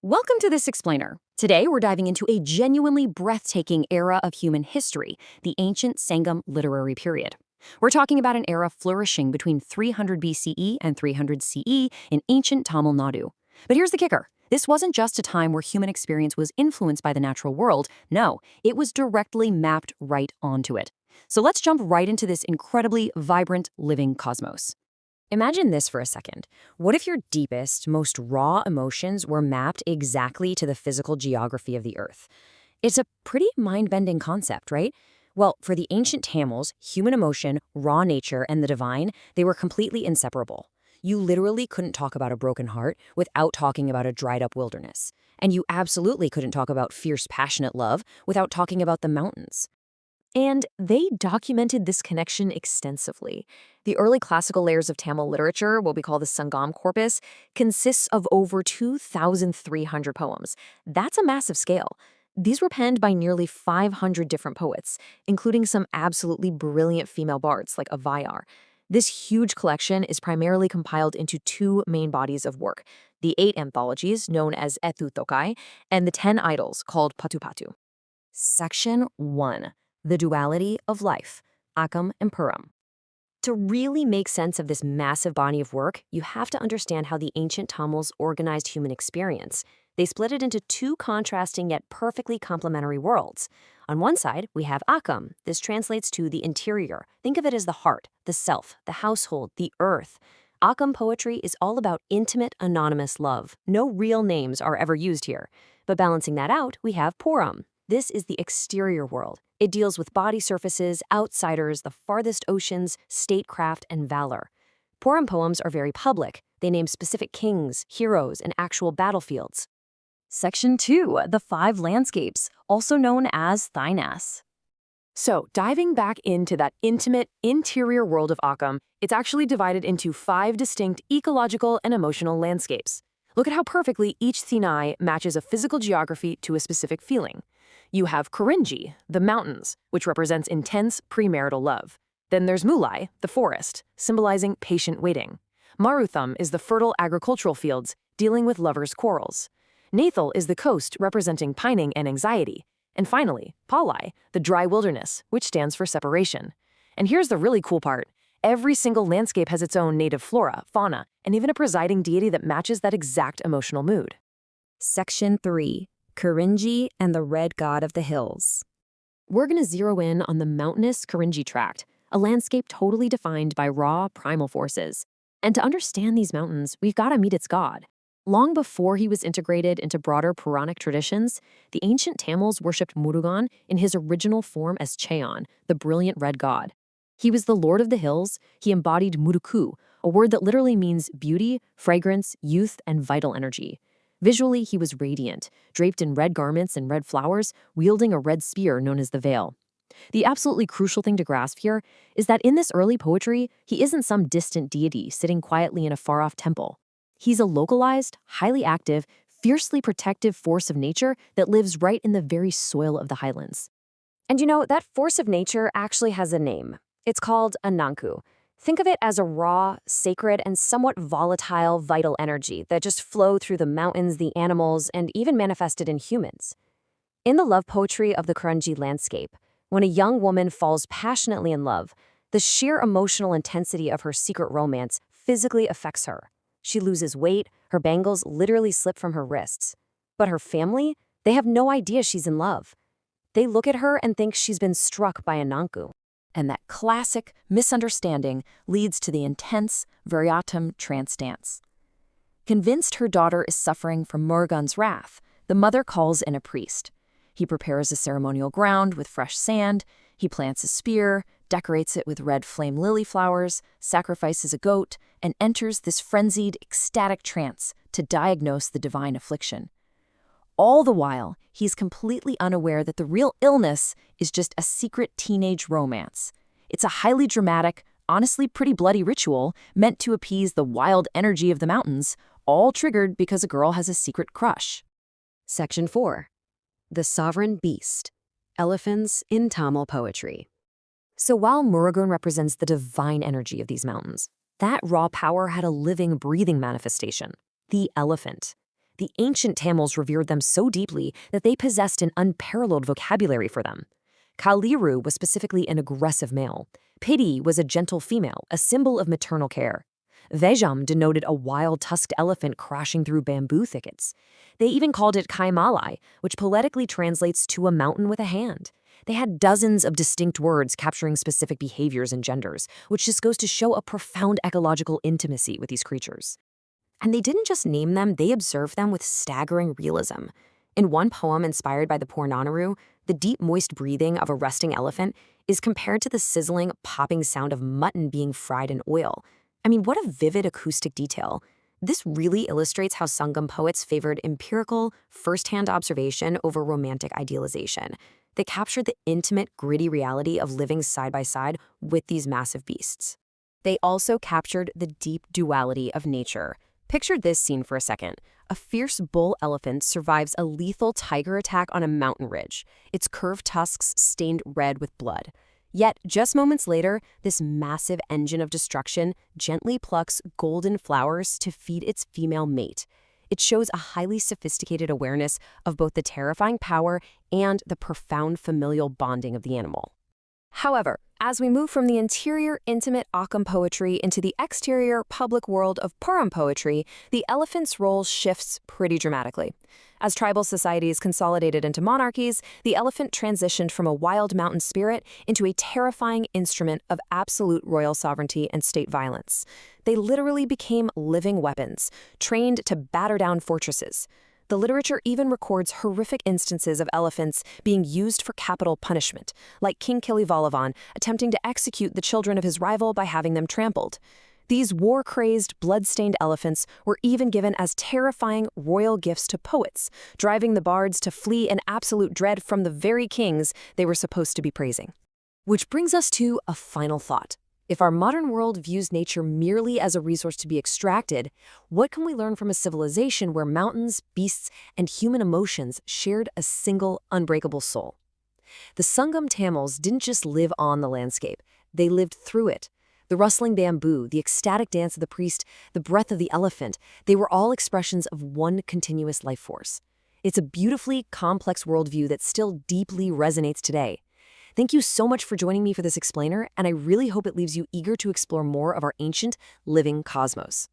Welcome to This Explainer. Today, we're diving into a genuinely breathtaking era of human history, the ancient Sangam literary period. We're talking about an era flourishing between 300 BCE and 300 CE in ancient Tamil Nadu. But here's the kicker. This wasn't just a time where human experience was influenced by the natural world. No, it was directly mapped right onto it. So let's jump right into this incredibly vibrant, living cosmos. Imagine this for a second. What if your deepest, most raw emotions were mapped exactly to the physical geography of the Earth? It's a pretty mind-bending concept, right? Well, for the ancient Tamils, human emotion, raw nature, and the divine, they were completely inseparable. You literally couldn't talk about a broken heart without talking about a dried-up wilderness. And you absolutely couldn't talk about fierce, passionate love without talking about the mountains. And they documented this connection extensively. The early classical layers of Tamil literature, what we call the Sangam corpus, consists of over 2,300 poems. That's a massive scale. These were penned by nearly 500 different poets, including some absolutely brilliant female bards like Avayar. This huge collection is primarily compiled into two main bodies of work, the 8 anthologies known as Ethu Tokai and the 10 idylls called Patu Patu. Section 1. The duality of life, Akam and Puram. To really make sense of this massive body of work, you have to understand how the ancient Tamils organized human experience. They split it into two contrasting yet perfectly complementary worlds. On one side, we have Akam. This translates to the interior. Think of it as the heart, the self, the household, the earth. Akam poetry is all about intimate, anonymous love. No real names are ever used here. But balancing that out, we have Puram. This is the exterior world. It deals with body surfaces, outsiders, the farthest oceans, statecraft, and valor. Puram poems are very public. They name specific kings, heroes, and actual battlefields. Section 2. The 5 landscapes, also known as tinais. So, diving back into that intimate, interior world of Akam, it's actually divided into 5 distinct ecological and emotional landscapes. Look at how perfectly each tinai matches a physical geography to a specific feeling. You have Kurinji, the mountains, which represents intense premarital love. Then there's Mulai, the forest, symbolizing patient waiting. Marutham is the fertile agricultural fields, dealing with lovers' quarrels. Nathal is the coast, representing pining and anxiety. And finally, Palai, the dry wilderness, which stands for separation. And here's the really cool part. Every single landscape has its own native flora, fauna, and even a presiding deity that matches that exact emotional mood. Section 3. Kurinji and the Red God of the Hills. We're going to zero in on the mountainous Kurinji tract, a landscape totally defined by raw, primal forces. And to understand these mountains, we've got to meet its god. Long before he was integrated into broader Puranic traditions, the ancient Tamils worshipped Murugan in his original form as Ceyon, the brilliant red god. He was the lord of the hills. He embodied Muruku, a word that literally means beauty, fragrance, youth, and vital energy. Visually, he was radiant, draped in red garments and red flowers, wielding a red spear known as the veil. The absolutely crucial thing to grasp here is that in this early poetry, he isn't some distant deity sitting quietly in a far-off temple. He's a localized, highly active, fiercely protective force of nature that lives right in the very soil of the highlands. And you know, that force of nature actually has a name. It's called Ananku. Think of it as a raw, sacred, and somewhat volatile, vital energy that just flow through the mountains, the animals, and even manifested in humans. In the love poetry of the Kurinji landscape, when a young woman falls passionately in love, the sheer emotional intensity of her secret romance physically affects her. She loses weight, her bangles literally slip from her wrists. But her family, they have no idea she's in love. They look at her and think she's been struck by Ananku. And that classic misunderstanding leads to the intense Varyatam trance dance. Convinced her daughter is suffering from Murugan's wrath, the mother calls in a priest. He prepares a ceremonial ground with fresh sand, he plants a spear, decorates it with red flame lily flowers, sacrifices a goat, and enters this frenzied, ecstatic trance to diagnose the divine affliction. All the while, he's completely unaware that the real illness is just a secret teenage romance. It's a highly dramatic, honestly pretty bloody ritual meant to appease the wild energy of the mountains, all triggered because a girl has a secret crush. Section 4. The Sovereign Beast. Elephants in Tamil Poetry. So while Murugan represents the divine energy of these mountains, that raw power had a living, breathing manifestation, the elephant. The ancient Tamils revered them so deeply that they possessed an unparalleled vocabulary for them. Kaliru was specifically an aggressive male. Piti was a gentle female, a symbol of maternal care. Vejam denoted a wild tusked elephant crashing through bamboo thickets. They even called it Kaimalai, which poetically translates to a mountain with a hand. They had dozens of distinct words capturing specific behaviors and genders, which just goes to show a profound ecological intimacy with these creatures. And they didn't just name them, they observed them with staggering realism. In one poem inspired by the Purananaru, the deep, moist breathing of a resting elephant is compared to the sizzling, popping sound of mutton being fried in oil. I mean, what a vivid acoustic detail. This really illustrates how Sangam poets favored empirical, first-hand observation over romantic idealization. They captured the intimate, gritty reality of living side by side with these massive beasts. They also captured the deep duality of nature. Picture this scene for a second. A fierce bull elephant survives a lethal tiger attack on a mountain ridge, its curved tusks stained red with blood. Yet, just moments later, this massive engine of destruction gently plucks golden flowers to feed its female mate. It shows a highly sophisticated awareness of both the terrifying power and the profound familial bonding of the animal. However, as we move from the interior, intimate Occam poetry into the exterior, public world of Puram poetry, the elephant's role shifts pretty dramatically. As tribal societies consolidated into monarchies, the elephant transitioned from a wild mountain spirit into a terrifying instrument of absolute royal sovereignty and state violence. They literally became living weapons, trained to batter down fortresses. The literature even records horrific instances of elephants being used for capital punishment, like King Kilivalvan attempting to execute the children of his rival by having them trampled. These war-crazed, blood-stained elephants were even given as terrifying royal gifts to poets, driving the bards to flee in absolute dread from the very kings they were supposed to be praising. Which brings us to a final thought. If our modern world views nature merely as a resource to be extracted, what can we learn from a civilization where mountains, beasts, and human emotions shared a single, unbreakable soul? The Sangam Tamils didn't just live on the landscape, they lived through it. The rustling bamboo, the ecstatic dance of the priest, the breath of the elephant, they were all expressions of one continuous life force. It's a beautifully complex worldview that still deeply resonates today. Thank you so much for joining me for this explainer, and I really hope it leaves you eager to explore more of our ancient, living cosmos.